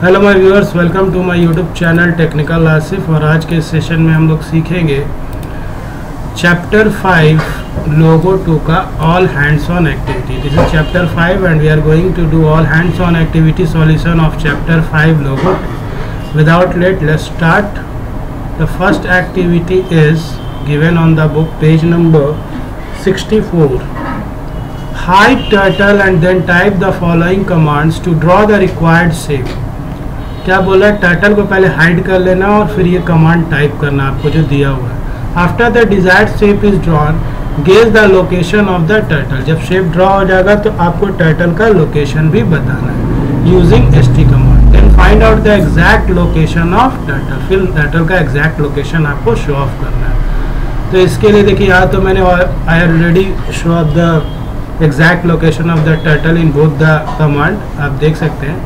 Hello my viewers, welcome to my YouTube channel technical Asif. और आज के सेशन में हम लोग सीखेंगे चैप्टर 5 लोगो 2 का all hands on activity. This is chapter 5 and we are going to do all hands on activity solution of chapter 5 Logo 2। Without late, let's start. The first activity is given on the book, page number 64। Hide turtle and then type the following commands to draw the required shape। क्या बोला है? Turtle को पहले hide कर लेना और फिर ये कमांड टाइप करना आपको जो दिया हुआ है। After the desired shape is drawn, gauge the location of the turtle. जब शेप ड्रॉ हो जाएगा तो आपको टर्टल का लोकेशन भी बताना है using ST command. Then find out the exact location of turtle. फिर टर्टल का एग्जैक्ट लोकेशन आपको शो ऑफ करना है। तो इसके लिए देखिए, यहाँ तो मैंने I already show off the exact location of the turtle in both the command. आप देख सकते हैं।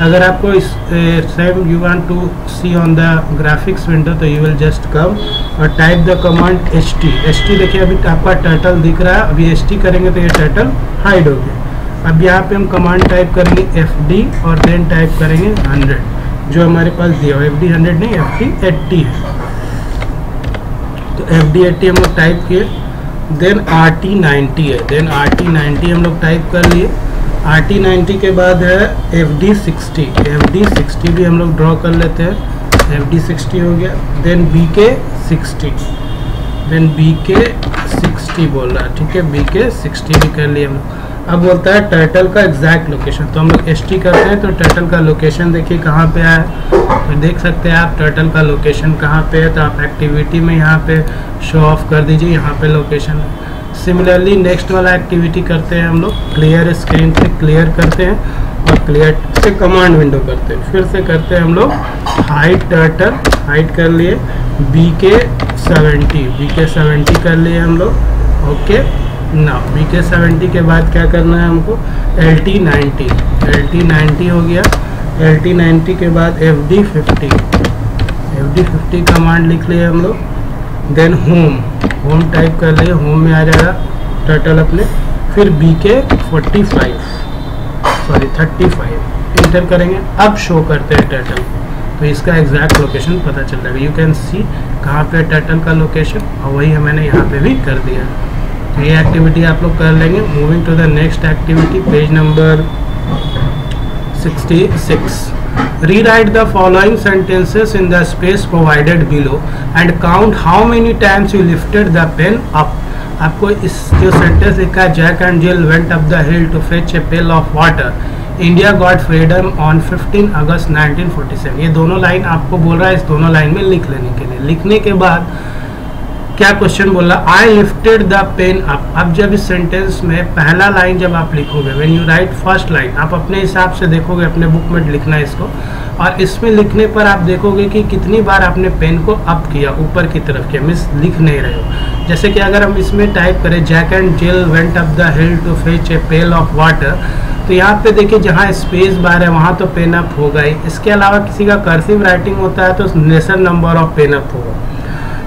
अगर आपको इस same you want to see on the graphics window तो यू विल जस्ट कम और type the command H T. देखिए अभी आपका टर्टल दिख रहा है। अभी एच टी करेंगे तो ये टर्टल हाइड हो गया। अब यहाँ पे हम कमांड टाइप करेंगे FD और देन टाइप करेंगे 100 जो हमारे पास दिया हो। FD 100 नहीं, FD 80 है। तो FD 80 हम लोग टाइप किए। देन RT 90 है। देन RT 90 हम लोग टाइप कर लिए। RT 90 के बाद है FD 60। FD 60 भी हम लोग ड्रॉ कर लेते हैं। FD 60 हो गया। Then BK 60। देन BK 60 बोल रहा है, ठीक है। BK 60 भी कर लिए हम लोग। अब बोलता है टर्टल का एग्जैक्ट लोकेशन। तो हम लोग ST करते हैं तो टर्टल का लोकेशन देखिए कहाँ पे आया। तो देख सकते हैं आप टर्टल का लोकेशन कहाँ पे है। तो आप एक्टिविटी में यहाँ पे शो ऑफ कर दीजिए, यहाँ पे लोकेशन है। सिमिलरली नेक्स्ट वाला एक्टिविटी करते हैं हम लोग। क्लियर स्क्रीन पे क्लियर करते हैं और क्लियर से कमांड विंडो करते हैं। फिर से करते हैं हम लोग हाइड टर्टल। हाइड कर लिए। BK 70 कर लिए हम लोग। ओके ना, BK 70 के बाद क्या करना है हमको? LT 90 हो गया। LT 90 के बाद FD 50 कमांड लिख लिए हम लोग। देन होम टाइप कर लिए। होम में आ जाएगा टर्टल अपने। फिर BK 35 इंटर करेंगे। अब शो करते हैं टर्टल, तो इसका एग्जैक्ट लोकेशन पता चल जाएगा। यू कैन सी कहाँ पे टर्टल का लोकेशन, और वही मैंने यहाँ पे भी कर दिया। तो ये एक्टिविटी आप लोग कर लेंगे। Moving to the next activity, page number 66। Rewrite the following sentences in the space provided below and count how many times you lifted the pen up। आपको इस जो सेंटेंस लिखा है, Jack and Jill went up the hill to fetch a pail of water, India got freedom on 15 August 1947। ये दोनों line आपको बोल रहा है इस दोनों लाइन में लिख लेने के लिए। लिखने के बाद क्या क्वेश्चन बोल रहा? आई लिफ्टेड द पेन अप। अब जब इस सेंटेंस में पहला लाइन जब आप लिखोगे, when you right first line, आप अपने हिसाब से देखोगे, अपने बुक में लिखना है इसको। और इसमें लिखने पर आप देखोगे कि कितनी बार आपने पेन को अप किया, ऊपर की तरफ किया, मिस लिख नहीं रहे हो। जैसे कि अगर हम इसमें टाइप करें Jack and Jill went up the hill to fetch a pail of water, तो यहाँ पे देखिए जहाँ स्पेस बार है वहाँ तो पेन अप होगा ही। इसके अलावा किसी का कर्सिव राइटिंग होता है तो lesser number of pen up होगा।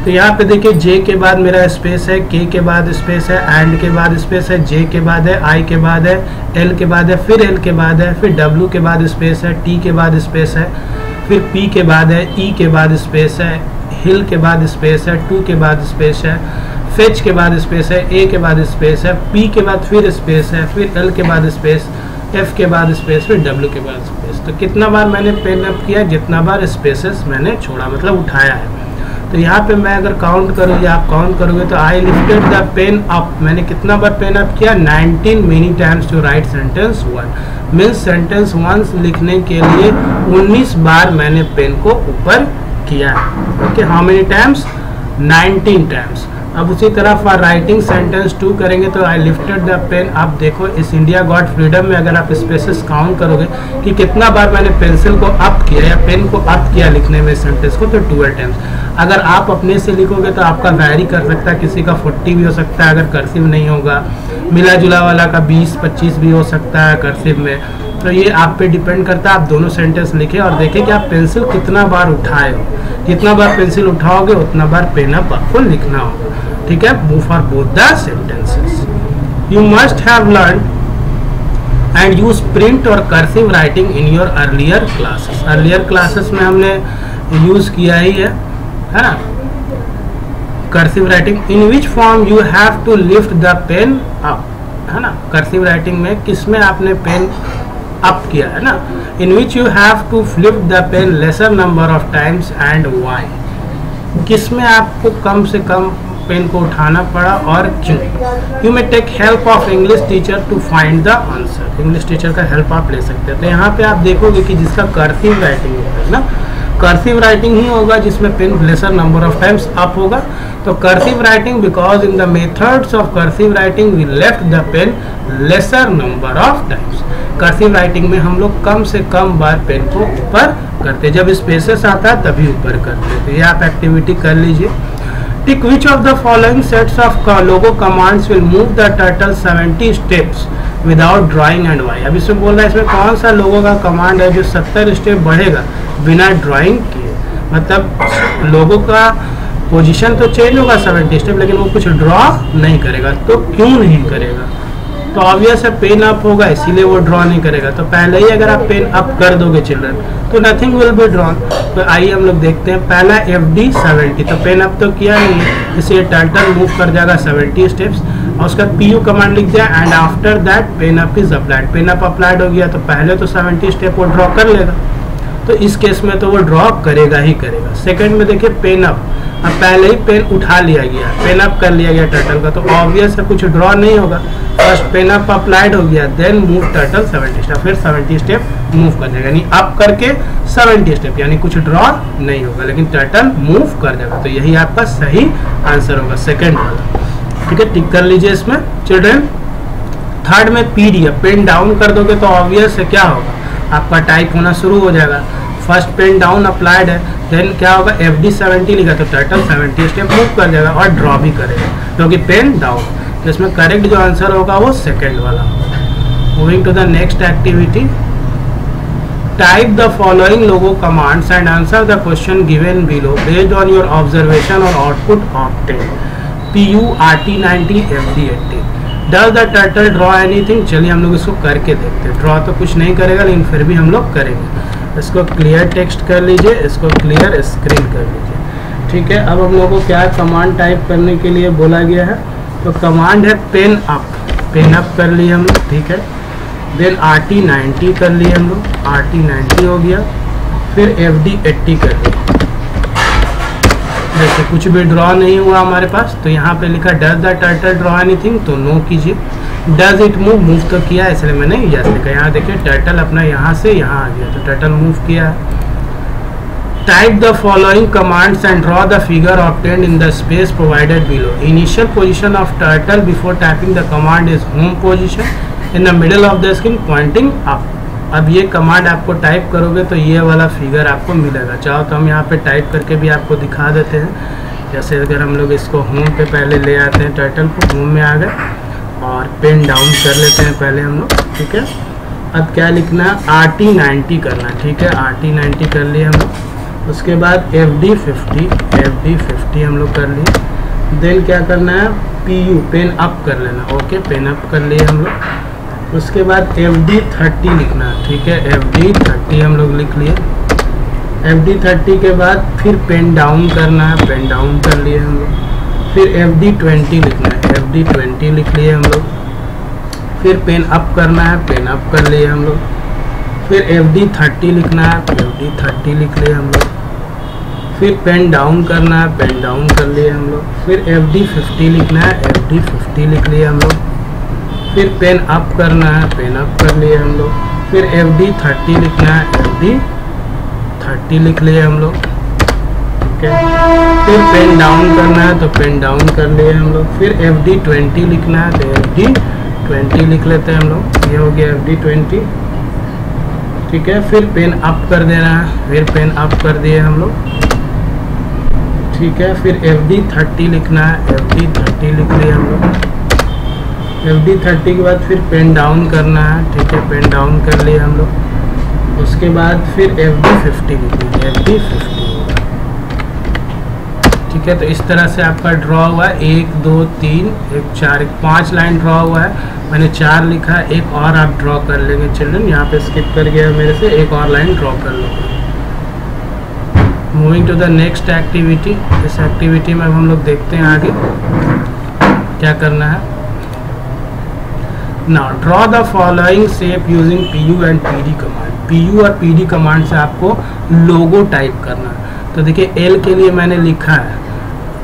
तो यहाँ पे देखिए J के बाद मेरा स्पेस है, K के बाद स्पेस है, एंड के बाद स्पेस है, J के बाद है, I के बाद है, L के बाद है, फिर L के बाद है, फिर W के बाद स्पेस है, T के बाद स्पेस है, फिर P के बाद है, E के बाद स्पेस है, हिल के बाद स्पेस है, टू के बाद स्पेस है, फेच के बाद स्पेस है, A के बाद स्पेस है, P के बाद फिर स्पेस है, फिर L के बाद स्पेस, F के बाद स्पेस, फिर W के बाद स्पेस। तो कितना बार मैंने पेन अप किया? जितना बार स्पेसेस मैंने छोड़ा, मतलब उठाया है। तो यहाँ पे मैं अगर काउंट करूँ या आप काउंट करोगे तो I lifted the pen up, मैंने कितना बार पेन अप किया? 19 many times to write sentence 1। Means sentence 1 लिखने के लिए 19 बार मैंने पेन को ऊपर किया है। Okay, how many times? 19 times. अब उसी तरह फॉर राइटिंग सेंटेंस 2 करेंगे तो I lifted the pen up. देखो इस इंडिया गॉट फ्रीडम में अगर आप स्पेसेस काउंट करोगे कि कितना बार मैंने पेंसिल को अप किया या पेन को अप किया लिखने में सेंटेंस को, तो 12 टाइम्स। अगर आप अपने से लिखोगे तो आपका वैरी कर सकता है, किसी का 40 भी हो सकता है अगर कर्सिव नहीं होगा, मिला जुला वाला का 20-25 भी हो सकता है कर्सिव में। तो ये आप पे डिपेंड करता है। आप दोनों सेंटेंस लिखें और देखें कि आप पेंसिल कितना बार उठाए हो। जितना बार पेंसिल उठाओगे उतना बार पेन अप आपको लिखना होगा। ठीक है, for both the sentences. You must have learn and use print और cursive writing in your earlier classes. Earlier classes में हमने यूज किया ही है ना cursive writing. In which form you have to lift the pen up, है ना। Cursive writing में किसमें आपने पेन अप किया है ना। In which you have to lift the pen lesser number of times and why, किसमें आपको कम से कम पेन को उठाना पड़ा और क्यों। You may take help of English teacher to find the answer, English teacher का हेल्प आप ले सकते हैं। तो यहाँ पे आप देखोगे कि जिसका कर्सिव राइटिंग होता है ना, कर्सिव राइटिंग ही होगा जिसमें pen lesser number of times up होगा। तो cursive writing because in the methods of cursive writing we left the pen lesser number of times. Cursive writing में हम लोग कम से कम बार पेन को ऊपर करते, जब स्पेसेस आता है तभी ऊपर करते। तो ये आप एक्टिविटी कर लीजिए। Tick which of the following sets of logo commands will move the turtle 70 steps without drawing and why. अब इसमें बोल रहा है इसमें कौन सा लोगों का कमांड है जो 70 स्टेप बढ़ेगा बिना ड्राइंग किए। मतलब लोगों का पोजीशन तो चेंज होगा 70 स्टेप, लेकिन वो कुछ ड्रॉ नहीं करेगा। तो क्यों नहीं करेगा, तो ऑब्वियस है पेन अप होगा इसीलिए वो ड्रॉ नहीं करेगा। तो पहले ही अगर आप पेन अप कर दोगे चिल्ड्रन तो नथिंग विल बी ड्रॉन। तो आइए हम लोग देखते हैं। पहला FD 70, तो पेन अप तो किया नहीं है इसलिए टर्टल मूव कर जाएगा 70 स्टेप्स और उसका PU कमांड लिख दिया and after that pen up is applied. Pen up applied हो गया तो पहले तो 70 स्टेप वो ड्रॉ कर लेगा, तो इस केस में तो वो ड्रॉ करेगा ही करेगा। सेकंड में देखिए पेन अप, अब पहले ही पेन उठा लिया गया, पेन अप कर लिया गया टर्टल का, तो ऑब्वियस है कुछ ड्रॉ नहीं होगा। फर्स्ट पेन अप अप्लाइड हो गया, देन मूव टर्टल 70 स्टेप, फिर 70 स्टेप मूव कर जाएगा, यानी अप करके 70 स्टेप, यानी कुछ ड्रॉ नहीं होगा लेकिन टर्टल मूव कर जाएगा। तो यही आपका सही आंसर होगा सेकेंड वाला। ठीक है, टिक कर लीजिए इसमें चिल्ड्रन। थर्ड में PD, पेन डाउन कर दोगे तो ऑब्वियस है क्या होगा, आपका टाइप होना शुरू हो जाएगा। फर्स्ट पेन डाउन अप्लाइड है, देन क्या होगा FD 70 लिखा तो टर्टल 70 स्टेप मूव कर जाएगा और ड्रॉ भी करेगा क्योंकि पेन डाउन। तो इसमें करेक्ट जो आंसर होगा वो सेकंड वाला होगा। Moving to the next activity, type the following logo commands and answer the question given below based on your observation और output obtain. PU RT 90 FD 80। Does the turtle draw anything, चलिए हम लोग इसको करके देखते हैं। ड्रॉ तो कुछ नहीं करेगा लेकिन फिर भी हम लोग करेंगे। इसको क्लियर टेक्स्ट कर लीजिए, इसको क्लियर स्क्रीन कर लीजिए। ठीक है, अब हम लोग को क्या कमांड टाइप करने के लिए बोला गया है, तो कमांड है पेन अप, पेन अप कर लिए हम लोग। ठीक है, देन RT 90 कर लिए हम लोग, RT 90 हो गया, फिर FD 80 कर लिया। जैसे कुछ भी ड्रॉ नहीं हुआ हमारे पास, तो यहाँ पे लिखा does the turtle draw anything, तो नो कीजिए। डज इट मूव, मूव तो किया इसलिए मैंने यस लिखा। यहाँ देखिए टर्टल अपना यहाँ से यहाँ आ गया, तो टर्टल मूव किया है। Type the following commands and draw the figure obtained in the space provided below. Initial position of turtle before typing the command is home position, in the middle of the screen pointing up. अब ये command आपको type करोगे तो ये वाला figure आपको मिलेगा। चाहो तो हम यहाँ पे टाइप करके भी आपको दिखा देते हैं। जैसे अगर हम लोग इसको होम पे पहले ले आते हैं, टर्टल को होम में आ गए और पेन डाउन कर लेते हैं पहले हम लोग। ठीक है, अब क्या लिखना है, RT 90 करना है। ठीक है, RT 90 कर लिए हम लोग। उसके बाद FD 50 हम लोग कर लिए। देन क्या करना है, PU पेन अप कर लेना। ओके, पेन अप कर लिए हम लोग। उसके बाद FD 30 लिखना है। ठीक है, FD 30 हम लोग लिख लिए। FD 30 के बाद फिर पेन डाउन करना है, पेन डाउन कर लिए हम लोग। फिर FD 20 लिखना है, FD 20 लिख लिए हम लोग। फिर पेन अप करना है, पेन अप कर लिए हम लोग। फिर FD 30 लिखना है, FD 30 लिख लिए हम लोग। फिर पेन डाउन करना है, पेन डाउन कर लिए हम लोग। फिर FD 50 लिखना है, FD 50 लिख लिए हम लोग। फिर पेन अप करना है, पेन अप कर लिए हम लोग। फिर FD 30 लिखना है, FD 30 लिख लिए हम लोग। ठीक है, फिर पेन डाउन करना है तो पेन डाउन कर लिए हम लोग। फिर FD 20 लिखना है तो FD 20 लिख लेते हैं हम लोग। ये हो गया FD 20। ठीक है, फिर पेन अप कर देना है, फिर पेन अप कर दिए हम लोग। ठीक है, फिर FD 30 लिखना है, FD 30 लिख लिए हम लोग। FD 30 के बाद फिर पेन डाउन करना है। ठीक है, पेन डाउन कर लिए हम लोग। उसके बाद फिर FD 50 लिख लीजिए, FD 50। ठीक है। तो इस तरह से आपका ड्रॉ हुआ है 1 2 3 1 4 1 5 लाइन ड्रॉ हुआ है। मैंने 4 लिखा है, एक और आप ड्रॉ कर लेंगे चिल्ड्रन। यहाँ पे स्किप कर गया मेरे से, एक और लाइन ड्रॉ कर लूँगा। Moving to the next activity. इस एक्टिविटी में हम लोग देखते हैं आगे क्या करना है। Now draw the following shape using PU and PD command. PU और PD कमांड से आपको लोगो टाइप करना है। तो देखिए L के लिए मैंने लिखा है,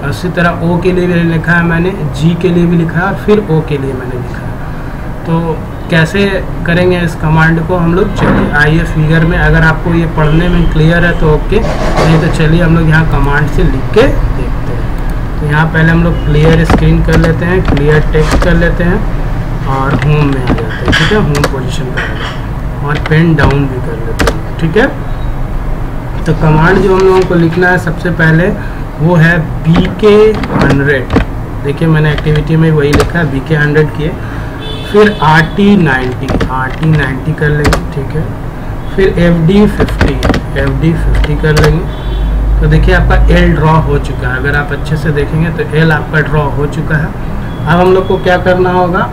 उसी तरह O के लिए भी लिखा है मैंने, G के लिए भी लिखा है और फिर O के लिए मैंने लिखा है। तो कैसे करेंगे इस कमांड को हम लोग, चलिए आइए फिगर में। अगर आपको ये पढ़ने में क्लियर है तो ओके, नहीं तो चलिए हम लोग यहाँ कमांड से लिख के देखते हैं। तो यहाँ पहले हम लोग क्लियर स्क्रीन कर लेते हैं, क्लियर टेक्स्ट कर लेते हैं और होम में आ जाते हैं। ठीक है, होम पोजीशन पर आ जाते हैं और पेन डाउन भी कर लेते हैं। ठीक है, तो कमांड जो हम लोगों को लिखना है सबसे पहले वो है BK 100। देखिए मैंने एक्टिविटी में वही लिखा है, BK 100 किए। फिर RT 90 कर लेंगे। ठीक है, फिर FD 50 कर लेंगे। तो देखिए आपका L ड्रॉ हो चुका है। अगर आप अच्छे से देखेंगे तो L आपका ड्रॉ हो चुका है। अब हम लोग को क्या करना होगा,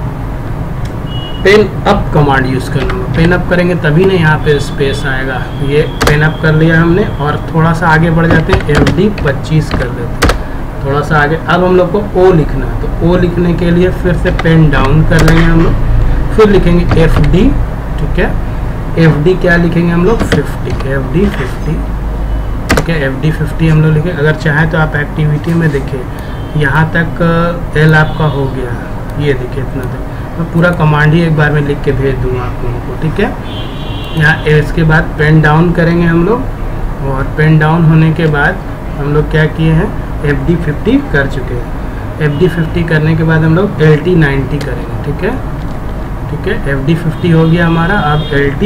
पेन अप कमांड यूज़ करना होगा। पेन अप करेंगे तभी ना यहाँ पे स्पेस आएगा। ये पेन अप कर लिया हमने और थोड़ा सा आगे बढ़ जाते हैं, FD 25 कर लेते हैं, थोड़ा सा आगे। अब हम लोग को O लिखना है, तो O लिखने के लिए फिर से पेन डाउन कर लेंगे हम लोग, फिर लिखेंगे FD। ठीक है, FD क्या लिखेंगे हम लोग, 50, FD 50। ठीक है, FD 50 हम लोग लिखें। अगर चाहें तो आप एक्टिविटी में देखिए, यहाँ तक L आपका हो गया है, ये देखिए इतना तक। मैं पूरा कमांड ही एक बार में लिख के भेज दूँगा आप लोगों को। ठीक है, यहाँ इसके बाद पेन डाउन करेंगे हम लोग, और पेन डाउन होने के बाद हम लोग क्या किए हैं, FD 50 कर चुके हैं। FD 50 करने के बाद हम लोग LT 90 करेंगे। ठीक है, ठीक है, FD 50 हो गया हमारा। अब LT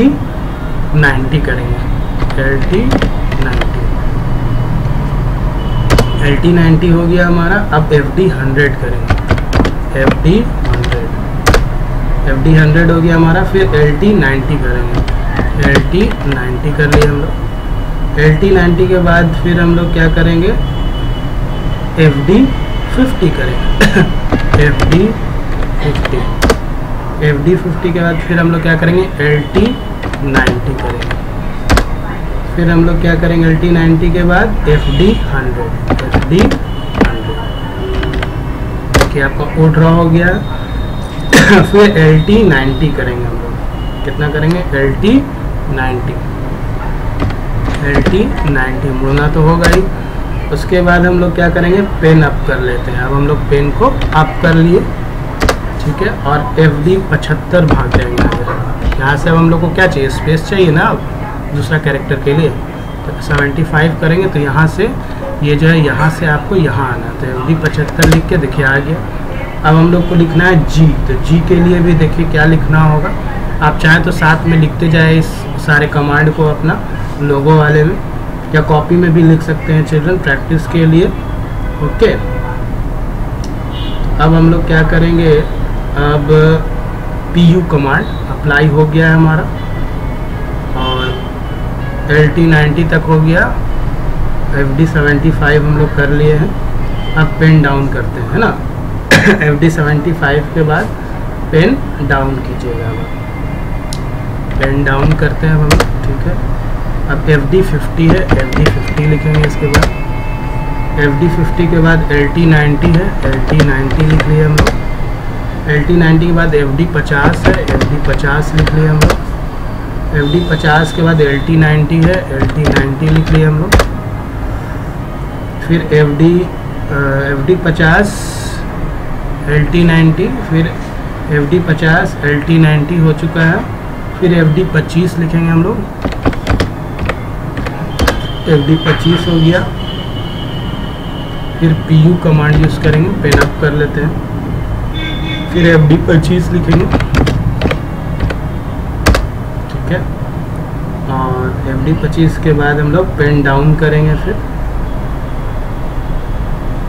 90 करेंगे, LT 90 हो गया हमारा। अब FD 100 करेंगे, FD 100 हो गया हमारा। फिर LT 90 करेंगे, LT 90 कर लिए हम लोग। LT 90 के बाद फिर हम लोग क्या करेंगे, FD 50 करेंगे, FD 50 के बाद फिर हम लोग क्या करेंगे, LT 90 करेंगे। फिर हम लोग क्या करेंगे, LT 90 के बाद FD 100। देखिए आपका O ड्रॉ हो गया। फिर LT 90 करेंगे हम लोग, कितना करेंगे, LT 90 मुड़ना तो होगा ही। उसके बाद हम लोग क्या करेंगे, पेन अप कर लेते हैं। अब हम लोग पेन को अप कर लिए। ठीक है, और FD 75 भाग जाएंगे आगे। यहाँ से अब हम लोग को क्या चाहिए, स्पेस चाहिए ना अब दूसरा कैरेक्टर के लिए। तो 75 करेंगे तो यहाँ से ये जो है, यहाँ से आपको यहाँ आना। तो FD 75 लिख के देखिए आ गया। अब हम लोग को लिखना है G। तो G के लिए भी देखिए क्या लिखना होगा। आप चाहें तो साथ में लिखते जाए इस सारे कमांड को अपना लोगो वाले में, या कॉपी में भी लिख सकते हैं चिल्ड्रन, प्रैक्टिस के लिए। ओके, अब हम लोग क्या करेंगे, अब PU कमांड अप्लाई हो गया है हमारा, और LT 90 तक हो गया। FD 75 हम लोग कर लिए हैं। अब पेन डाउन करते हैं, है ना। FD 75 के बाद पेन डाउन कीजिएगा। पेन डाउन करते हैं हम लोग। ठीक है, अब FD 50 है, FD 50 लिखेंगे। इसके बाद FD 50 के बाद LT 90 है, LT 90 लिख लिए हम लोग। LT 90 के बाद FD 50 है, FD 50 लिख लिए हम लोग। FD 50 के बाद LT 90 है, LT 90 लिख लिए हम लोग। फिर FD 50 LT 90, फिर FD 50 LT 90 हो चुका है। फिर FD 25 लिखेंगे हम लोग, FD 25 हो गया। फिर PU कमांड यूज़ करेंगे, पेन अप कर लेते हैं। फिर FD 25 लिखेंगे। ठीक है, और FD 25 के बाद हम लोग पेन डाउन करेंगे। फिर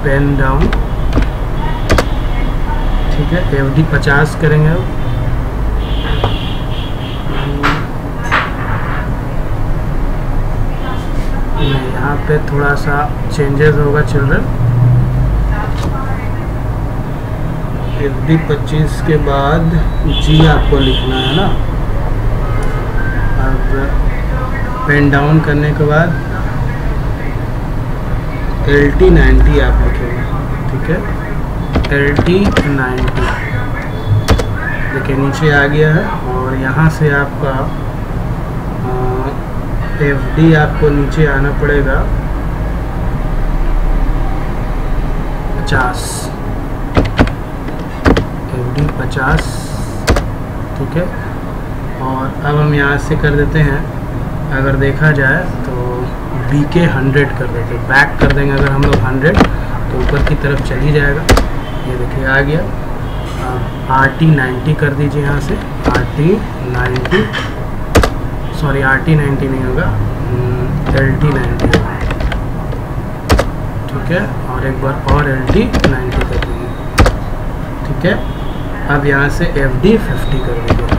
पेन डाउन। ठीक है, FD 50 करेंगे। अब यहाँ पे थोड़ा सा चेंजेस होगा चिल्ड्रन। FD 25 के बाद G आपको लिखना है ना। अब पेन डाउन करने के बाद LT 90 आप लिखेंगे, ठीक है, LT 90। देखिए नीचे आ गया है और यहाँ से आपका FD आपको नीचे आना पड़ेगा 50, FD 50, ठीक है। और अब हम यहाँ से कर देते हैं, अगर देखा जाए तो BK 100 कर देते हैं, बैक कर देंगे अगर हम लोग 100 तो ऊपर की तरफ चली जाएगा। ये देखिए आ गया। अब RT 90 कर दीजिए यहाँ से, RT 90, सॉरी RT 90 नहीं होगा, LT 90 होगा, ठीक है। और एक बार और LT 90 कर दीजिए, ठीक है। अब यहाँ से FD 50 कर दीजिए।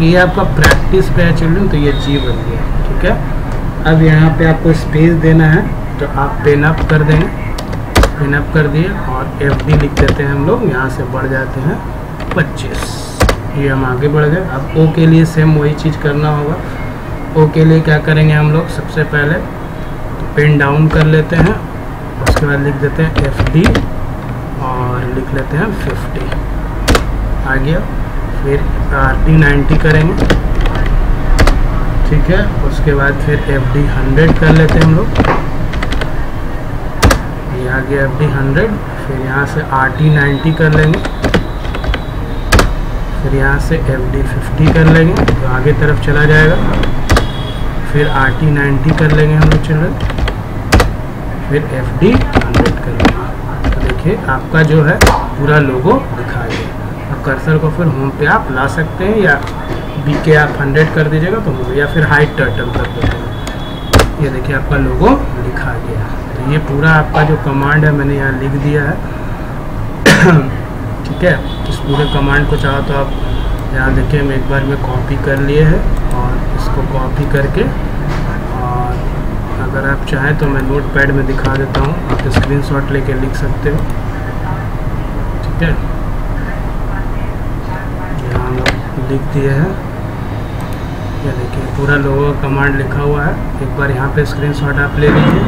ये आपका प्रैक्टिस पे है चिल्ड्रन, तो ये G बन गया, ठीक है। अब यहाँ पे आपको स्पेस देना है तो आप पेन अप कर देंगे, पेन अप कर दिए और FD लिख देते हैं हम लोग, यहाँ से बढ़ जाते हैं 25। ये हम आगे बढ़ गए। अब O के लिए सेम वही चीज़ करना होगा। O के लिए क्या करेंगे हम लोग, सबसे पहले तो पेन डाउन कर लेते हैं, उसके बाद लिख देते हैं FD और लिख लेते हैं 50, आ गया। फिर RT 90 करेंगे, ठीक है। उसके बाद फिर FD 100 कर लेते हैं हम लोग, ये आ गया FD 100। फिर यहाँ से RT 90 कर लेंगे, फिर यहाँ से FD 50 कर लेंगे तो आगे तरफ चला जाएगा। फिर RT 90 कर लेंगे हम लोग चिल्ड्रन, फिर FD 100 कर लेंगे। तो देखिए आपका जो है पूरा लोगो दिखा गया। अब कर्सर को फिर होम पे आप ला सकते हैं या BK आप 100 कर दीजिएगा तो हो, या फिर हाइट टर्टल कर देते हैं। ये देखिए आपका लोगो लिखा गया। तो ये पूरा आपका जो कमांड है मैंने यहाँ लिख दिया है, ठीक है। इस पूरे कमांड को चाहो तो आप यहाँ देखिए हम एक बार में कॉपी कर लिए हैं और इसको कॉपी करके, और अगर आप चाहें तो मैं नोट पैड में दिखा देता हूँ, आप स्क्रीनशॉट लेके लिख सकते हो, ठीक है। यहाँ हम लिख दिए हैं, ये देखिए पूरा लोगो कमांड लिखा हुआ है। एक बार यहाँ पे स्क्रीनशॉट आप ले लीजिए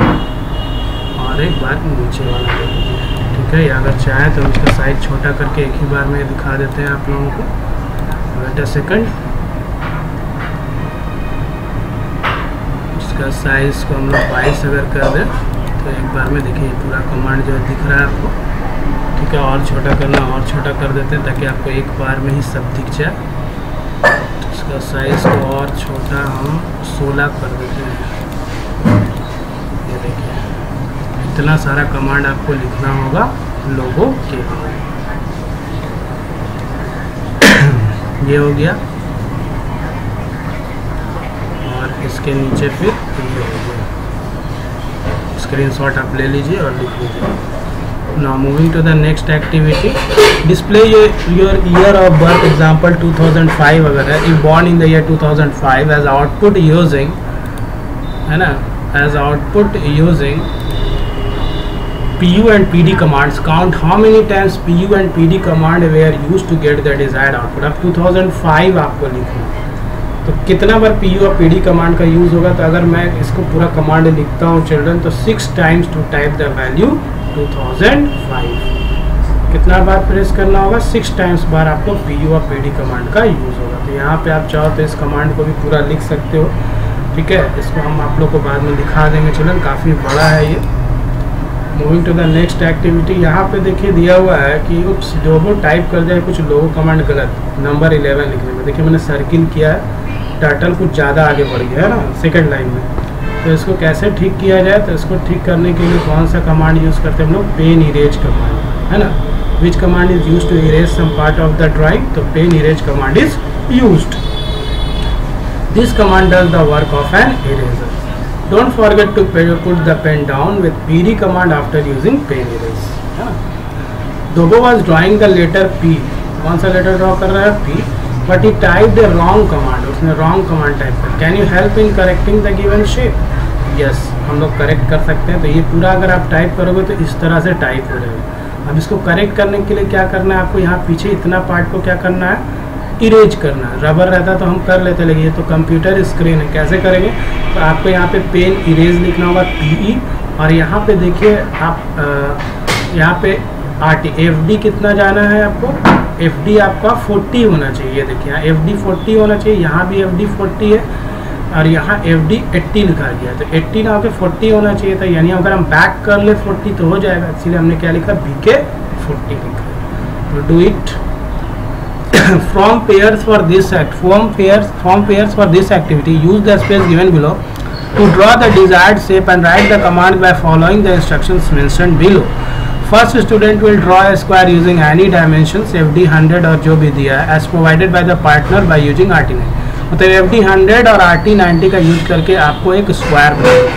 और एक बार नीचे वाला ले लीजिए, ठीक है। या अगर चाहें तो उसका साइज छोटा करके एक ही बार में दिखा देते हैं आप लोगों को। वेट अ सेकंड, इसका साइज को हम लोग 22 अगर कर दें तो एक बार में देखिए पूरा कमांड जो दिख रहा है आपको, ठीक है। और छोटा करना और छोटा कर देते हैं ताकि आपको एक बार में ही सब दिख जाए। इसका साइज को और छोटा हम 16 कर देते हैं। ये देखिए इतना सारा कमांड आपको लिखना होगा लोगो के लिए। ये हो गया और इसके नीचे फिर ये हो गया। स्क्रीनशॉट आप ले लीजिए और लिख लीजिए। Now moving to the next activity, display your year of birth, example 2005 अगर है, if born in the year 2005 as output using, है ना, as output using PU and PD commands, count how many times PU and PD command were used to get the desired output। अब 2005 आपको लिखना, तो कितना बार PU और PD command का use होगा। तो अगर मैं इसको पूरा कमांड लिखता हूँ चिल्ड्रन, तो 6 times to type the value 2005, कितना बार प्रेस करना होगा, 6 times बार आपको PU और PD कमांड का यूज़ होगा। तो यहाँ पे आप चाहो तो इस कमांड को भी पूरा लिख सकते हो, ठीक है। इसको हम आप लोग को बाद में दिखा देंगे चिल्ड्रन, काफ़ी बड़ा है ये। Moving to the next activity, यहाँ पे देखिए दिया हुआ है कि उप्स लोगो टाइप कर जाए कुछ लोगो कमांड गलत, नंबर 11 लिखने में। देखिए मैंने सर्किल किया है, टर्टल कुछ ज़्यादा आगे बढ़ गया है ना सेकंड लाइन में। तो इसको कैसे ठीक किया जाए, तो इसको ठीक करने के लिए कौन सा कमांड यूज़ करते हैं हम लोग, पेन इरेज कमांड, है ना। Which command is use to erase some part of the drawing, तो pen erase command is used. This command does the work of an eraser. Don't forget to put the pen down with PD command after using pen erase। Dobo was drawing the letter P, कौन सा letter draw कर रहा है, P, but he typed a wrong command, उसने wrong command type कर। Can you help in correcting the given shape? Yes, हम लोग correct कर सकते हैं। तो ये पूरा अगर आप टाइप करोगे तो इस तरह से टाइप हो जाएगा। अब इसको करेक्ट करने के लिए क्या करना है आपको, यहाँ पीछे इतना पार्ट को क्या करना है, इरेज करना है। रबर रहता तो हम कर लेते, लेकिन ये तो कंप्यूटर स्क्रीन है, कैसे करेंगे, तो आपको यहाँ पे पेन इरेज लिखना होगा PE, और यहाँ पे देखिए आप यहाँ पे RT FD कितना जाना है आपको, FD आपका 40 होना चाहिए। देखिए यहाँ FD 40 होना चाहिए, यहाँ भी FD 40 है, और यहाँ FD 80 लिखा गया, तो 80 ना होकर 40 होना चाहिए था। यानी अगर हम बैक कर ले 40 तो हो जाएगा, इसलिए हमने क्या लिखा, BK 40 लिखा। तो do it from pairs for this activity, use the space given below to draw the desired shape and write the command by following the instructions mentioned below. First student will draw a square using any dimensions FD 100 और जो भी दिया है as provided by the partner by using RT 90। मतलब FD 100 और RT 90 का use करके आपको एक स्क्वायर बनाना है।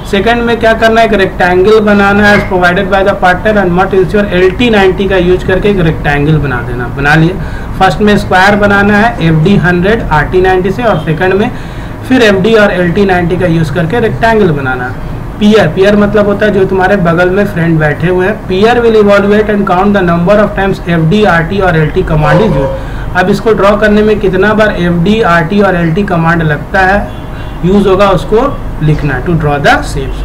सेकंड में क्या करना है, एक रेक्टेंगल बनाना है as provided by the partner and must ensure LT 90 का यूज करके एक रेक्टेंगल बना देना। बना लिए, फर्स्ट में स्क्वायर बनाना है FD 100 RT 90 से, और सेकंड में फिर FD और LT 90 का यूज करके रेक्टेंगल बनाना। पियर मतलब होता है जो तुम्हारे बगल में फ्रेंड बैठे हुए हैं। Peer will evaluate and count the number of times FD RT और LT कमांड इज यूज्ड। अब इसको ड्रॉ करने में कितना बार FD RT और LT कमांड लगता है, यूज होगा, उसको लिखना है to draw the shapes.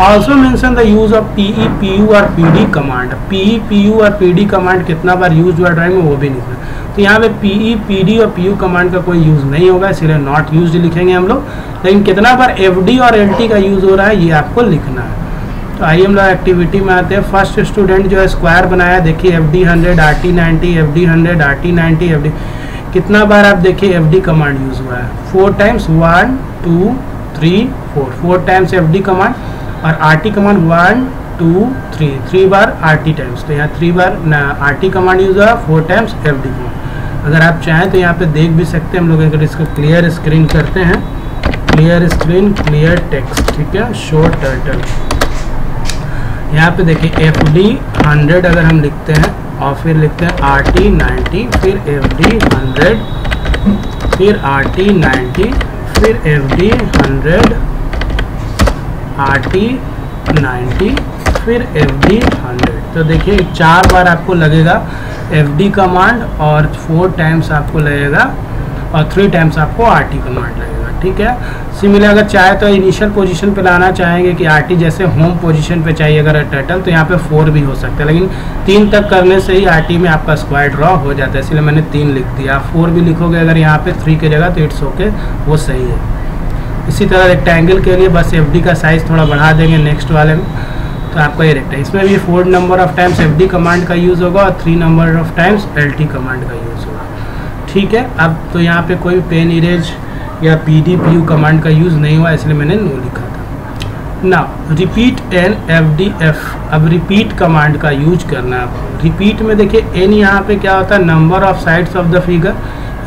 Also mention the use of PE PU और PD कमांड। PE PU और PD कमांड कितना बार यूज हुआ ड्राइंग में वो भी लिखना। तो यहाँ पे PE PD और PU कमांड का कोई यूज नहीं होगा, इसलिए नॉट यूज लिखेंगे हम लोग, लेकिन कितना बार FD और LT का यूज हो रहा है ये आपको लिखना है। तो आइए हम लोग एक्टिविटी में आते हैं। फर्स्ट स्टूडेंट जो है स्क्वायर बनाया, देखिए FD 100 RT 90 FD 100 RT 90 FD, कितना बार आप देखिए FD कमांड यूज हुआ है, 4 टाइम्स, 1 2 3 4 टाइम्स FD कमांड, और RT कमांड 1 2 3 बार RT टाइम्स। तो यहाँ 3 बार RT कमांड यूज हुआ, 4 टाइम्स FD कमांड। अगर आप चाहें तो यहाँ पे देख भी सकते हैं हम लोग, अगर इसको क्लियर स्क्रीन करते हैं, क्लियर स्क्रीन क्लियर टेक्स्ट, ठीक है, शो टर्टल। यहाँ पे देखिए FD 100 अगर हम लिखते हैं और फिर लिखते हैं RT 90, फिर FD 100, फिर RT 90, फिर FD 100 RT 90, फिर FD 100। तो देखिए 4 बार आपको लगेगा FD कमांड और 4 टाइम्स आपको लगेगा और 3 टाइम्स आपको RT कमांड लगेगा, ठीक है। सिमिलर अगर चाहे तो इनिशियल पोजीशन पे लाना चाहेंगे कि RT जैसे होम पोजीशन पे चाहिए अगर टर्टल, तो यहाँ पे 4 भी हो सकता है, लेकिन 3 तक करने से ही RT में आपका स्क्वायर ड्रॉ हो जाता है, इसलिए मैंने 3 लिख दिया। 4 भी लिखोगे अगर यहाँ पे 3 की जगह तो इट्स ओके, वो सही है। इसी तरह रेक्टेंगल के लिए बस FD का साइज थोड़ा बढ़ा देंगे नेक्स्ट वाले में, तो आपका ये रेक्टेंगल, इसमें भी 4 number of times FD command का यूज़ होगा और 3 number of times LT command का यूज़ होगा, ठीक है। अब तो यहाँ पे कोई पेन इरेज या PD PU कमांड का यूज़ नहीं हुआ, इसलिए मैंने नो लिखा था। Now repeat N FD F। अब रिपीट कमांड का यूज करना है। रिपीट में देखिए N यहाँ पे क्या होता है, number of sides of the figure,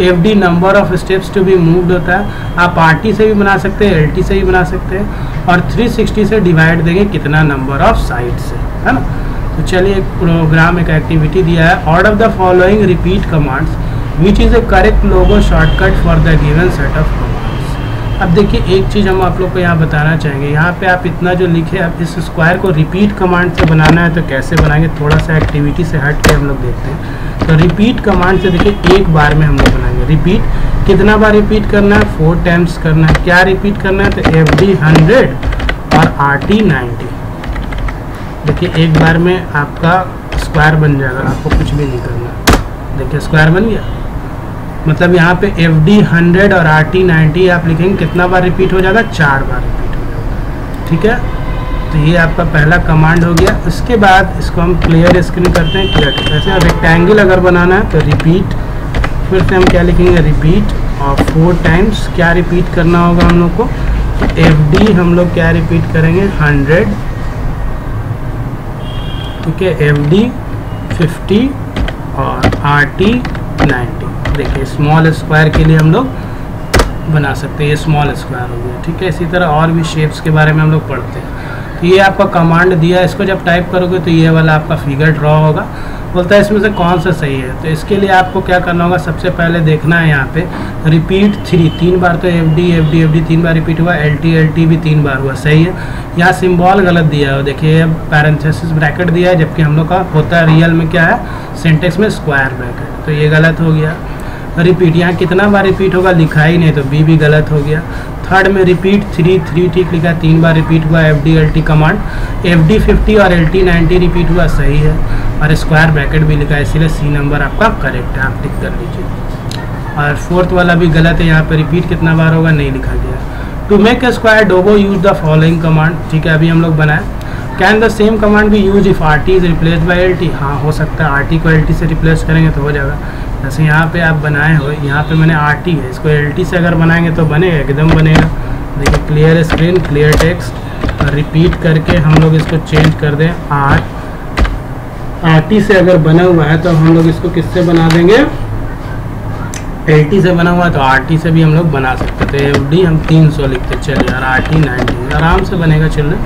FD number of steps to be moved होता है। आप RT से भी बना सकते हैं, LT से भी बना सकते हैं, और 360 से डिवाइड देंगे कितना नंबर ऑफ साइड से, है ना। तो चलिए एक प्रोग्राम, एक एक्टिविटी दिया है, order the following repeat commands which is A correct logo shortcut for the given set of commands. अब देखिए एक चीज़ हम आप लोग को यहाँ बताना चाहेंगे, यहाँ पे आप इतना जो लिखे, आप इस स्क्वायर को रिपीट कमांड से बनाना है तो कैसे बनाएंगे, थोड़ा सा एक्टिविटी से हट के हम लोग देखते हैं। तो रिपीट कमांड से देखिए एक बार में हम लोग बनाएंगे। रिपीट कितना बार रिपीट करना है, 4 टाइम्स करना है। क्या रिपीट करना है, तो FD 100 और RT 90। देखिए एक बार में आपका स्क्वायर बन जाएगा, आपको कुछ भी नहीं करना। देखिए स्क्वायर बन गया, मतलब यहाँ पे FD 100 और RT 90 आप लिखेंगे, कितना बार रिपीट हो जाएगा, 4 बार रिपीट हो जाएगा, ठीक है। तो ये आपका पहला कमांड हो गया। उसके बाद इसको हम क्लियर स्क्रीन करते हैं, क्लियर। ऐसे रेक्टेंगल अगर बनाना है तो रिपीट, फिर से हम क्या लिखेंगे, रिपीट, और 4 टाइम्स क्या रिपीट करना होगा हम लोग को, तो FD हम लोग क्या रिपीट करेंगे, 100, ठीक है, FD 50 और RT 90। देखिए स्मॉल स्क्वायर के लिए हम लोग बना सकते हैं, ये स्मॉल स्क्वायर हो गया, ठीक है। इसी तरह और भी शेप्स के बारे में हम लोग पढ़ते हैं। तो ये आपका कमांड दिया, इसको जब टाइप करोगे तो ये वाला आपका फिगर ड्रॉ होगा। बोलता है इसमें से कौन सा सही है। तो इसके लिए आपको क्या करना होगा, सबसे पहले देखना है यहाँ पे रिपीट 3 3 बार, तो FD 3 बार रिपीट हुआ, LT भी 3 बार हुआ, सही है। यहाँ सिंबल गलत दिया है, देखिए पैरेंथेसिस ब्रैकेट दिया है, जबकि हम लोग का होता है रियल में क्या है, सिंटेक्स में स्क्वायर ब्रैकेट, तो ये गलत हो गया। रिपीट यहाँ कितना बार रिपीट होगा लिखा ही नहीं, तो बी भी गलत हो गया। थर्ड में रिपीट 3 ठीक लिखा है, 3 बार रिपीट हुआ FD LT कमांड, FD 50 और LT 90 रिपीट हुआ, सही है। और स्क्वायर ब्रैकेट भी लिखा है, इसीलिए सी नंबर आपका करेक्ट है, आप टिक कर लीजिए। और फोर्थ वाला भी गलत है, यहाँ पे रिपीट कितना बार होगा नहीं लिखा गया। To make a square logo use the following command, ठीक है, अभी हम लोग बनाए। कैन द सेम कमांड भी use if RT is replaced by LT, हाँ हो सकता है, RT को LT से रिप्लेस करेंगे तो हो जाएगा। जैसे यहाँ पे आप बनाए हो, यहाँ पे मैंने RT है, इसको LT से अगर बनाएंगे तो बनेगा, एकदम बनेगा। देखिए clear screen, clear text, repeat करके हम लोग इसको चेंज कर दें RT से अगर बना हुआ है तो हम लोग इसको किससे बना देंगे, LT से बना हुआ है तो RT से भी हम लोग बना सकते थे। FD हम 300 लिखते चलिए और RT 90 आराम से बनेगा। चलिए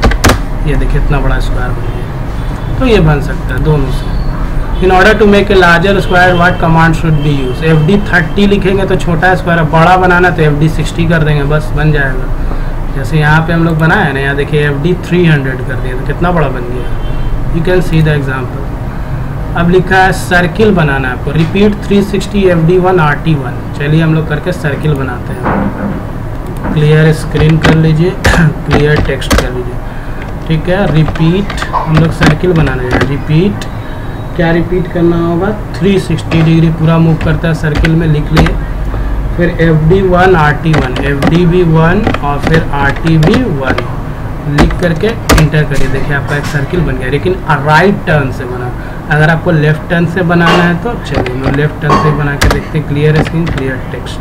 ये देखिए इतना बड़ा स्क्वायर बन गया, तो ये बन सकता है दोनों से। In order to make a larger square what command should be use, FD 30 लिखेंगे तो छोटा स्क्वायर, बड़ा बनाना तो FD 60 कर देंगे, बस बन जाएगा। जैसे यहाँ पे हम लोग बनाए ना, यहाँ देखिए FD 300 कर दिया तो कितना बड़ा बन गया, you can see the example. अब लिखा है सर्किल बनाना है आपको, रिपीट 360 FD1 RT1, चलिए हम लोग करके सर्किल बनाते हैं। क्लियर स्क्रीन कर लीजिए, क्लियर टेक्स्ट कर लीजिए, ठीक है। रिपीट हम लोग सर्किल बनाने हैं, रिपीट क्या रिपीट करना होगा, 360 डिग्री पूरा मूव करता है सर्किल में, लिख लिए। फिर FD1 RT1, FD भी 1 और फिर RT भी 1 लिख करके इंटर करिए। देखिए आपका एक सर्किल बन गया, लेकिन राइट टर्न से बना। अगर आपको लेफ्ट टर्न से बनाना है तो चलिए मैं लेफ्ट टर्न से बना के देखते हैं। क्लियर स्क्रीन, क्लियर टेक्स्ट,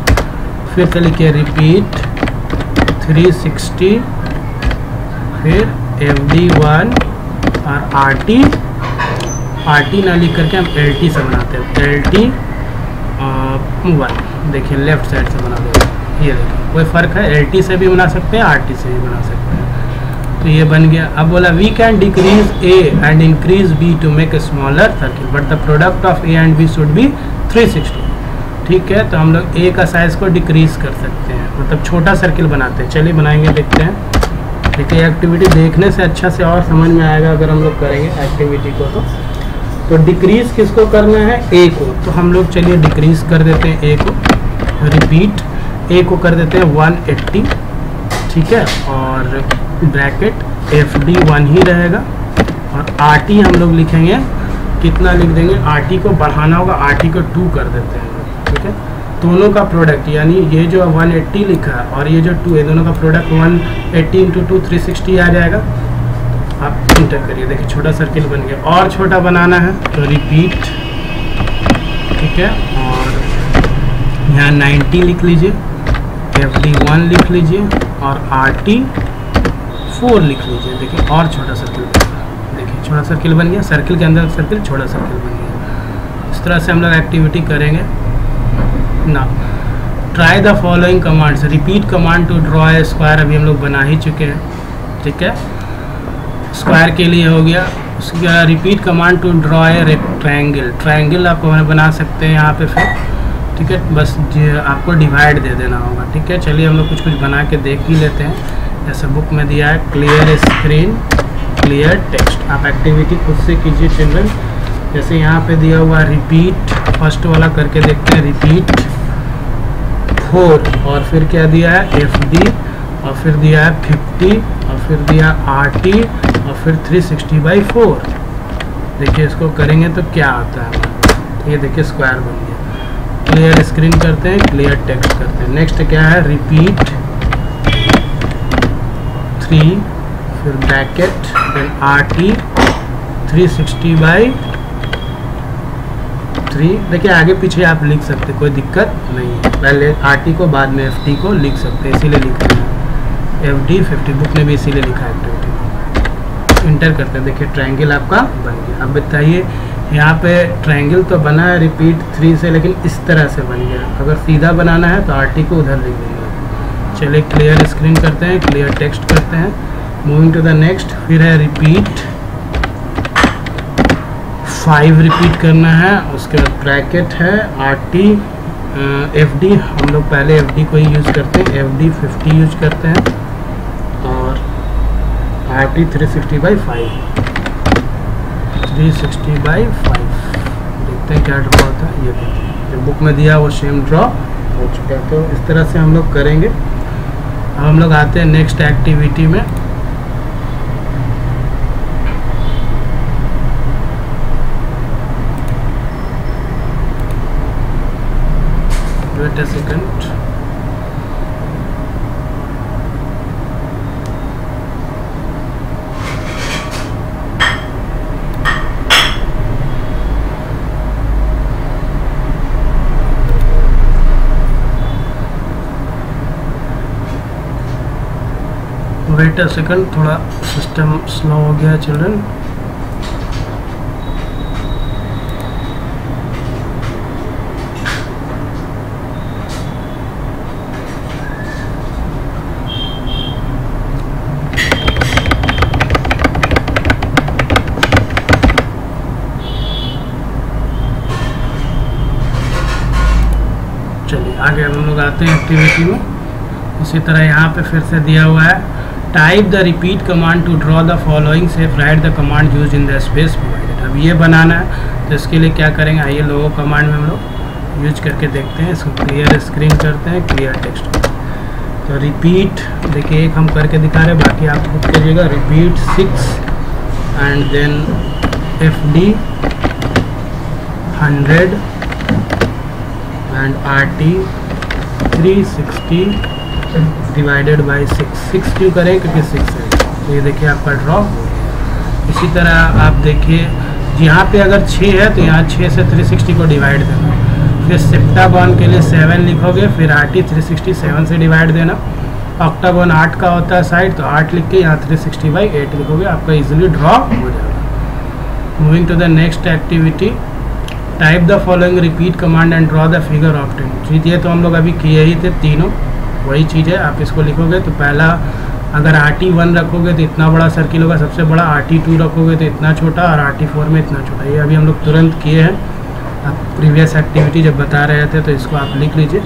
फिर से लिखिए रिपीट 360, फिर FD1 और RT ना लिख करके हम LT से बनाते हैं, LT 1, देखिए लेफ्ट साइड से बना देंगे। ये देखिए कोई फ़र्क है, LT से भी बना सकते हैं, RT से भी बना सकते हैं। तो ये बन गया। अब बोला we can decrease A and increase B to make a smaller circle but the product of A and B should be 360, ठीक है। तो हम लोग A का साइज़ को डिक्रीज कर सकते हैं, मतलब छोटा सर्किल बनाते हैं। चलिए बनाएंगे, देखते हैं। देखिए एक्टिविटी देखने से अच्छा से और समझ में आएगा अगर हम लोग करेंगे एक्टिविटी को। तो डिक्रीज किसको करना है, A को, तो हम लोग चलिए डिक्रीज कर देते हैं A को। रिपीट A को कर देते हैं 180, ठीक है, और ब्रैकेट FD1 ही रहेगा और RT हम लोग लिखेंगे, कितना लिख देंगे, RT को बढ़ाना होगा, RT को 2 कर देते हैं, ठीक है। दोनों का प्रोडक्ट यानी ये जो 180 लिखा है और ये जो 2 है, दोनों का प्रोडक्ट 180 × 2 360 आ जाएगा। आप इंटर करिए, देखिए छोटा सर्किल बन गया। और छोटा बनाना है तो रिपीट, ठीक है, और यहाँ 90 लिख लीजिए, FD1 लिख लीजिए और RT 4 लिख लीजिए। देखिए और छोटा सर्किल बन गया, देखिए छोटा सर्किल बन गया, सर्किल के अंदर सर्किल, छोटा सर्किल बन गया। इस तरह से हम लोग एक्टिविटी करेंगे ना। Try the following commands, repeat command to draw a square अभी हम लोग बना ही चुके हैं, ठीक है, स्क्वायर के लिए हो गया। उसका repeat command to draw a rectangle, triangle आप बना सकते हैं यहाँ पे फिर, ठीक है, बस आपको डिवाइड दे देना होगा, ठीक है। चलिए हम लोग कुछ बना के देख ही लेते हैं। जैसे बुक में दिया है क्लियर स्क्रीन, क्लियर टेक्स्ट, आप एक्टिविटी खुद से कीजिए चिल्ड्रन। जैसे यहाँ पे दिया हुआ रिपीट, फर्स्ट वाला करके देखते हैं, रिपीट 4 और फिर क्या दिया है FD और फिर दिया है 50 और फिर दिया RT और फिर 360/4। देखिए इसको करेंगे तो क्या आता है, ये देखिए स्क्वायर बन गया। क्लियर स्क्रीन करते हैं, क्लियर टेक्स्ट करते हैं। नेक्स्ट क्या है, रिपीट 3 फिर ब्रैकेट फिर RT 360/3। देखिए आगे पीछे आप लिख सकते, कोई दिक्कत नहीं है। पहले RT को बाद में FD को लिख सकते हैं, इसीलिए लिख रहे हैं। FD 50 बुक ने भी इसीलिए लिखा है एक्टिविटी। इंटर करते हैं, देखिए ट्रायंगल आपका बन गया। अब बताइए यहाँ पे ट्रायंगल तो बना है रिपीट 3 से, लेकिन इस तरह से बन गया। अगर सीधा बनाना है तो RT को उधर लिख देंगे। चलिए क्लियर स्क्रीन करते हैं, क्लियर टेक्स्ट करते हैं। मूविंग टू द नेक्स्ट, फिर है रिपीट 5 रिपीट करना है। उसके बाद ब्रैकेट है RT FD, हम लोग पहले FD को ही यूज़ करते हैं, FD 50 यूज करते हैं, और RT 360/5 देखते हैं क्या ड्रॉ होता है। ये देखिए जो बुक में दिया वो सेम ड्रॉ हो चुका है। तो इस तरह से हम लोग करेंगे। अब हम लोग आते हैं नेक्स्ट एक्टिविटी में। Wait a second, wait a second, थोड़ा सिस्टम स्लो हो गया चिल्ड्रन। चलिए आगे हम लोग आते हैं एक्टिविटी में। इसी तरह यहाँ पे फिर से दिया हुआ है, type the repeat command to draw the following shape write the command use in the space provided. अब ये बनाना है तो इसके लिए क्या करेंगे, आइए लोगो कमांड में हम लोग यूज करके देखते हैं। इसको क्लियर स्क्रीन करते हैं, क्लियर टेक्स्ट। तो रिपीट देखिए एक हम करके दिखा रहे हैं, बाकी आप खुद करिएगा। Repeat 6 and then FD 100 and RT 360 divided by 6 क्यों करें, क्योंकि 6 है। तो ये देखिए आपका ड्रॉ। इसी तरह आप देखिए यहाँ पे अगर 6 है तो यहाँ 6 से 360 को डिवाइड देना। फिर सेप्टागन के लिए 7 लिखोगे, फिर RT 360 7 से डिवाइड देना। ऑक्टागन 8 का होता है साइड, तो 8 लिख के यहाँ 360/8 लिखोगे, आपका इजीली ड्रॉ हो जाएगा। Moving to the next activity, type the following repeat command and draw the figure of 10। चीज़ ये तो हम लोग अभी किए ही थे, तीनों वही चीज़ है। आप इसको लिखोगे तो पहला अगर RT 1 रखोगे तो इतना बड़ा सर्किल होगा सबसे बड़ा, RT 2 रखोगे तो इतना छोटा, और RT 4 में इतना छोटा। ये अभी हम लोग तुरंत किए हैं, आप प्रीवियस एक्टिविटी जब बता रहे थे तो इसको आप लिख लीजिए।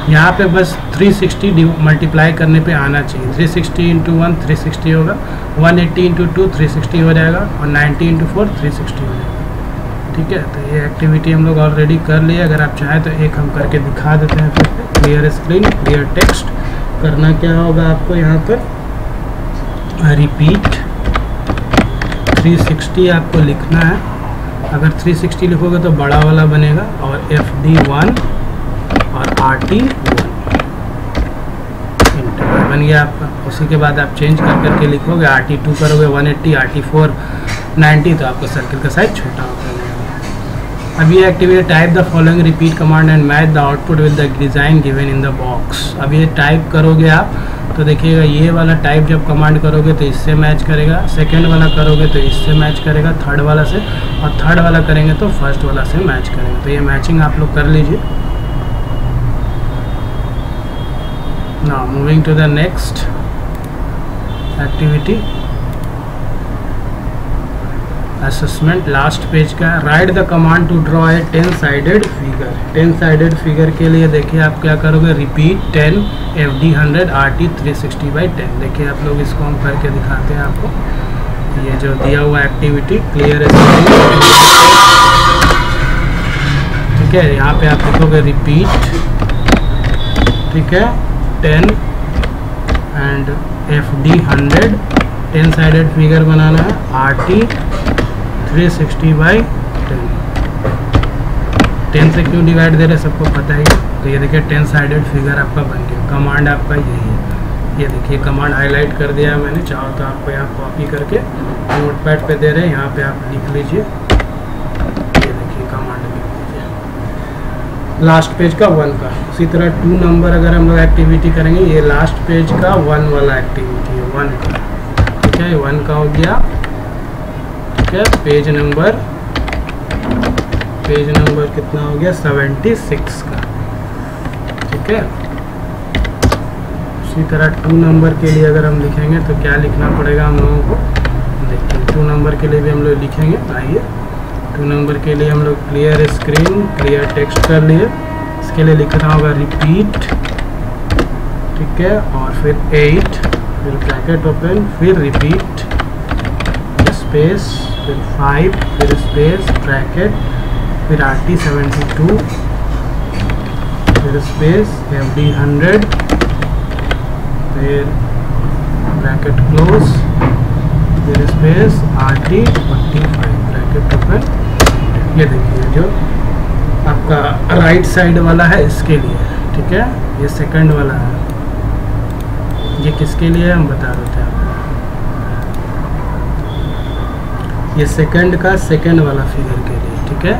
यहाँ पे बस 360 मल्टीप्लाई करने पे आना चाहिए। 360 × 1 360 होगा, 180 × 2 360 हो जाएगा, और 90 × 4 360 हो जाएगा। ठीक है, तो ये एक्टिविटी हम लोग ऑलरेडी कर लिए। अगर आप चाहें तो एक हम करके दिखा देते हैं फिर से। Clear screen, clear text. करना क्या होगा आपको, यहाँ पर रिपीट 360 आपको लिखना है। अगर 360 लिखोगे तो बड़ा वाला बनेगा, और FD 1 और RT 1 बन गया आपका। उसी के बाद आप चेंज कर करके लिखोगे, RT 2 करोगे 180, RT 4 90, तो आपका सर्किल का साइज छोटा होगा। अब ये activity, type the following repeat command and match the output with the design given in the box. अब ये टाइप करोगे आप तो देखिएगा ये वाला टाइप जब कमांड करोगे तो इससे मैच करेगा, सेकंड वाला करोगे तो इससे मैच करेगा, थर्ड वाला से, और थर्ड वाला करेंगे तो फर्स्ट वाला से मैच करेंगे। तो ये मैचिंग आप लोग कर लीजिए। Now moving to the next activity, assessment last page का। Write the command to draw a 10 sided figure. 10 sided figure के लिए देखिए आप क्या करोगे, रिपीट 10 FD 100 RT 360/10। देखिए आप लोग इसको हम करके दिखाते हैं आपको। ये जो दिया हुआ एक्टिविटी क्लियर है, ठीक है। यहाँ पे आप लिखोगे रिपीट, ठीक है, 10 एंड FD 100 10 साइडेड फिगर बनाना है, RT 360/10। 10 से क्यों डिवाइड दे रहे सबको पता ही है। तो ये देखिए 10 साइडेड फिगर आपका बन गया। कमांड आपका यही है। ये देखिए कमांड हाईलाइट कर दिया है मैंने, चाहो तो आपको यहाँ कॉपी करके नोटपैड पे दे रहे हैं, यहाँ पे आप लिख लीजिए। ये देखिए कमांड लिख लीजिए लास्ट पेज का 1 का। उसी तरह 2 नंबर अगर हम लोग एक्टिविटी करेंगे, ये लास्ट पेज का 1 वाला एक्टिविटी है, 1 का, ठीक है। 1 का हो गया, ठीक है। पेज नंबर कितना हो गया, 76 का, ठीक है। उसी तरह 2 नंबर के लिए अगर हम लिखेंगे तो क्या लिखना पड़ेगा हम लोगों को, देखिए 2 नंबर के लिए भी हम लोग लिखेंगे। आइए 2 नंबर के लिए हम लोग क्लियर स्क्रीन क्लियर टेक्स्ट कर लिए। इसके लिए लिखना होगा रिपीट, ठीक है, और फिर 8, फिर ब्रैकेट ओपन, फिर रिपीट, स्पेस, फिर 5, फिर स्पेस, ब्रैकेट, फिर RT 72, फिर स्पेस, FD 100, फिर ब्रैकेट क्लोज, फिर स्पेस, RT 45, ब्रैकेट ओपन। ये देखिए जो आपका राइट साइड वाला है इसके लिए, ठीक है, ये सेकंड वाला है। ये किसके लिए हम बता रहे थे आपको, ये सेकंड का सेकंड वाला फिगर के लिए, ठीक है।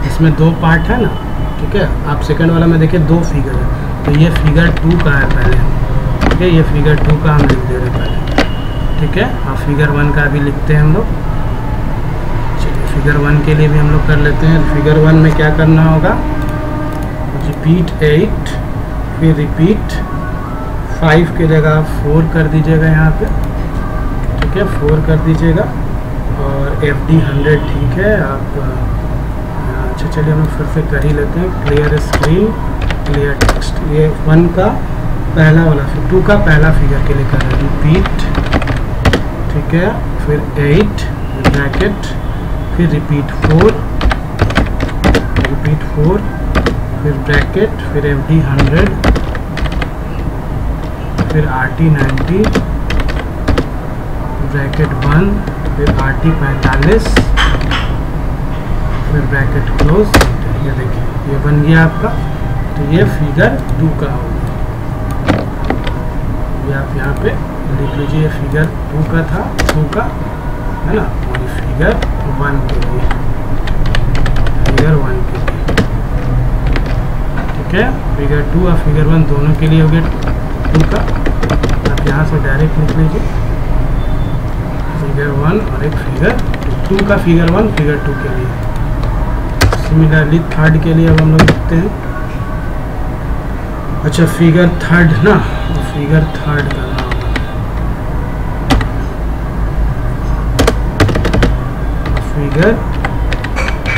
इसमें 2 पार्ट है ना, ठीक है। आप सेकंड वाला में देखिए 2 फिगर है, तो ये फिगर 2 का है पहले, ठीक है, ये फिगर 2 का हम लिख दे रहे पहले, ठीक है। और फिगर 1 का भी लिखते हैं हम लोग। चलिए फिगर 1 के लिए भी हम लोग कर लेते हैं। फिगर 1 में क्या करना होगा, रिपीट 8, फिर रिपीट 5 की जगह 4 कर दीजिएगा यहाँ पे, ठीक है, 4 कर दीजिएगा, और FD 100, ठीक है। आप अच्छा चलिए हम फिर से कर ही लेते हैं। क्लियर स्क्रीन क्लियर टेक्स्ट, ये 1 का पहला वाला, फिर 2 का पहला फिगर के लिए कर रहे हैं, रिपीट, ठीक है, फिर 8 ब्रैकेट, फिर रिपीट 4, फिर ब्रैकेट, फिर FD 100, फिर RT 90, ब्रैकेट 1, फिर RT 45, फिर ब्रैकेट क्लोज। ये देखिए ये बन गया आपका। तो ये फिगर 2 का हो गया, ये आप यहाँ पे लिख लीजिए। फिगर 2 का था, 2 का है ना, और फिगर 1 के लिए, फिगर 1 के लिए, ठीक है। फिगर 2 और फिगर 1 दोनों के लिए हो गया 2 का। आप यहाँ से डायरेक्ट लिख लीजिए फिगर 1 और एक फिगर 2 का, फिगर 1 फिगर 2 के लिए। सिमिलरली थर्ड के लिए अब हम लोग लिखते हैं। अच्छा फिगर 3 ना, फिगर 3 करना होगा, फिगर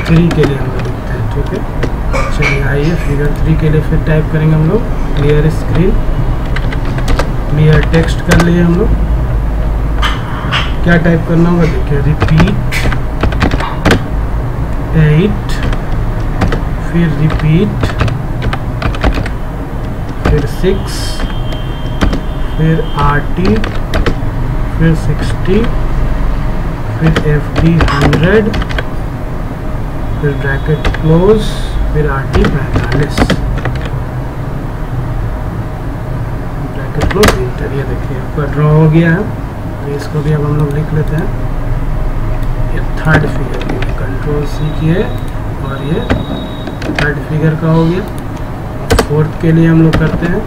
3 के लिए हम लोग लिखते हैं, ठीक है। चलिए आइए फिगर 3 के लिए फिर टाइप करेंगे हम लोग। क्लियर स्क्रीन क्लियर टेक्स्ट कर लिए हम लोग। क्या टाइप करना होगा, देखिए रिपीट 8, फिर रिपीट, फिर 6, फिर RT, फिर 60, फिर FD 100, फिर ब्रैकेट क्लोज, फिर RT 45, ब्रैकेट क्लोज, इंटर। ये देखिए आपका ड्रॉ हो गया है। इसको भी अब हम लोग लिख लेते हैं। ये थर्ड फिगर के लिए कंट्रोल C किए, और ये थर्ड फिगर का हो गया। फोर्थ के लिए हम लोग करते हैं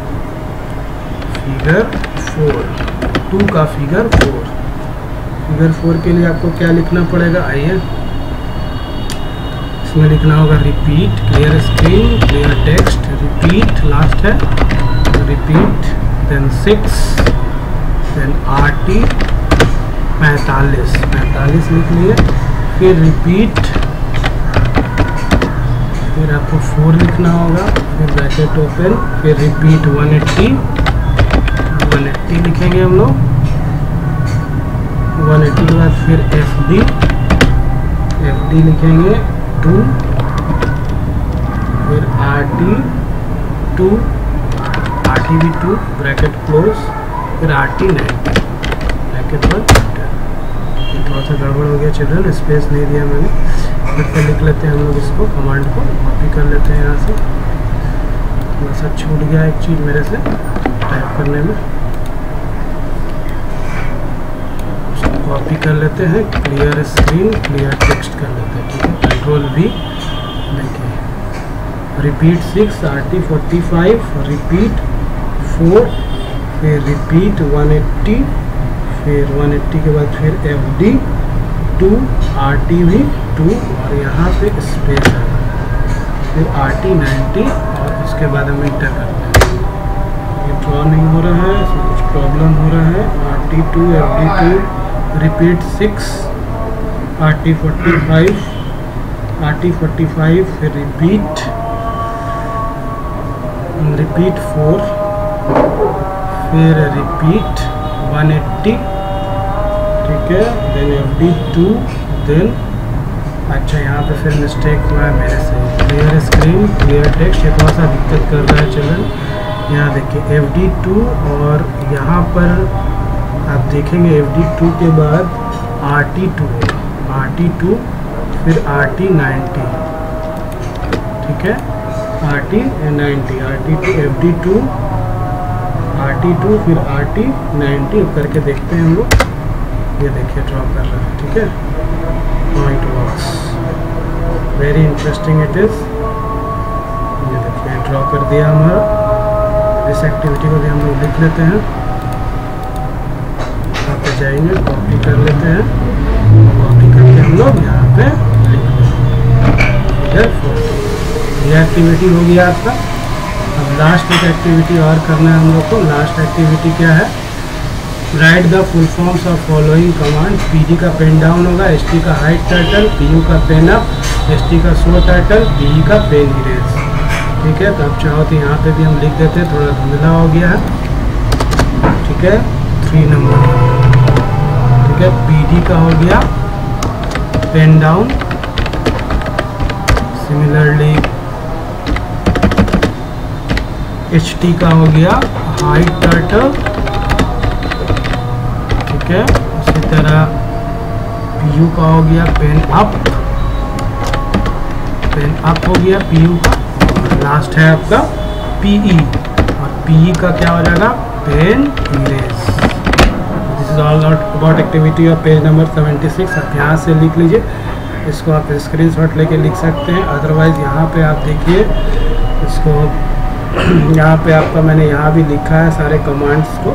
फिगर 4, 2 का फिगर 4। फिगर 4 के लिए आपको क्या लिखना पड़ेगा, आइए इसमें लिखना होगा repeat, clear screen clear text, repeat last है, रिपीट, देन 6, देन RT 45 लिख लिए, फिर रिपीट, फिर आपको 4 लिखना होगा, फिर ब्रैकेट ओपन, फिर रिपीट 180 लिखेंगे हम लोग। 180 के बाद फिर FD लिखेंगे 2, फिर RT भी 2, ब्रैकेट क्लोज, फिर RT 90, ब्रैकेट बंद। थोड़ा सा गड़बड़ हो गया चिल्ड्रन, स्पेस नहीं दिया मैंने। फिर से लिख लेते हैं हम लोग इसको, कमांड को कॉपी कर लेते हैं यहाँ से। थोड़ा सा छूट गया एक चीज़ मेरे से टाइप करने में, उसको कॉपी कर लेते हैं। क्लियर स्क्रीन क्लियर टेक्स्ट कर लेते हैं, ठीक है। कंट्रोल V, देखिए रिपीट 6, RT 45, रिपीट 4, फिर रिपीट 180, फिर 180 के बाद फिर FD 2, RT भी 2, और यहाँ पे स्पेस है, फिर RT 90, और उसके बाद हम इंटर करते हैं। ये ड्रॉ नहीं हो रहा है, इसमें कुछ प्रॉब्लम हो रहा है। RT2 FD2 रिपीट 6, RT45 फिर रिपीट 4, फिर रिपीट 180, ठीक है। देन FD2, देन अच्छा यहाँ पे फिर मिस्टेक हुआ है मेरे से। क्लियर स्क्रीन, क्लियर टेक्स्ट, ये थोड़ा सा दिक्कत कर रहा है चिल्ड्रन। यहाँ देखिए FD2 और यहाँ पर आप देखेंगे FD2 के बाद RT2 है, RT2 फिर RT90, ठीक है। RT90, RT2 FD2 RT2 फिर RT90 करके देखते हैं हम लोग। ये देखिए ड्रॉ कर रहा है, ठीक है। Point works, very interesting it is. ये देखिए ड्रॉ कर दिया हमारा। इस एक्टिविटी को भी हम लोग लिख लेते हैं। यहाँ पे जाएंगे, कॉपी कर लेते हैं, कॉपी करके हम लोग यहाँ पे लिख लेते हैं। ये एक्टिविटी हो गया आपका। अब लास्ट एक एक्टिविटी और करना है हम लोग को। लास्ट एक्टिविटी क्या है? Right the full forms of following command. PD का पेन डाउन होगा, ST का हाइड टाइटल, PU का पेन अप, ST का शो टाइटल, PE का पेन इरेज, ठीक है। तो अब चाहो तो यहाँ पे भी हम लिख देते हैं, थोड़ा धुंधला हो गया है, ठीक है। 3 नंबर, ठीक है। PD का हो गया पेन डाउन, सिमिलरली HT का हो गया हाइड टाइटल, ठीक है। उसी तरह PU का हो गया पेन अप हो गया PU का। और लास्ट है आपका PE, और PE का क्या हो जाएगा? Pen erase. This is all about activity of page number 76। आप यहाँ से लिख लीजिए, इसको आप स्क्रीनशॉट लेके लिख सकते हैं। अदरवाइज यहाँ पे आप देखिए इसको, यहाँ पे आपका मैंने यहाँ भी लिखा है सारे कमांड्स को,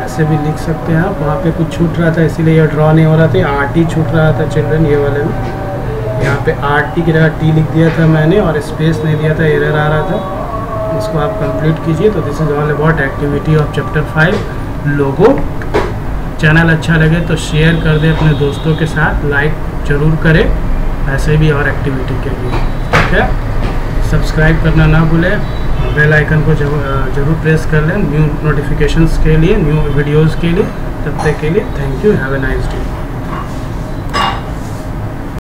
ऐसे भी लिख सकते हैं आप। वहाँ पे कुछ छूट रहा था इसीलिए ये ड्रॉ नहीं हो रहा था। RT छूट रहा था चिल्ड्रन, ये वाले में। यहाँ पे RT की जगह T लिख दिया था मैंने और स्पेस नहीं दिया था, एरर आ रहा था। इसको आप कंप्लीट कीजिए। तो this is all about activity of chapter 5 logo. Channel अच्छा लगे तो शेयर कर दें अपने दोस्तों के साथ, लाइक ज़रूर करें ऐसे भी और एक्टिविटी के लिए, ठीक है। सब्सक्राइब करना ना भूलें, बेल आइकन को जरूर प्रेस कर लें न्यू नोटिफिकेशंस के लिए, न्यू वीडियोस के लिए। तब तक के लिए thank you, have a nice day.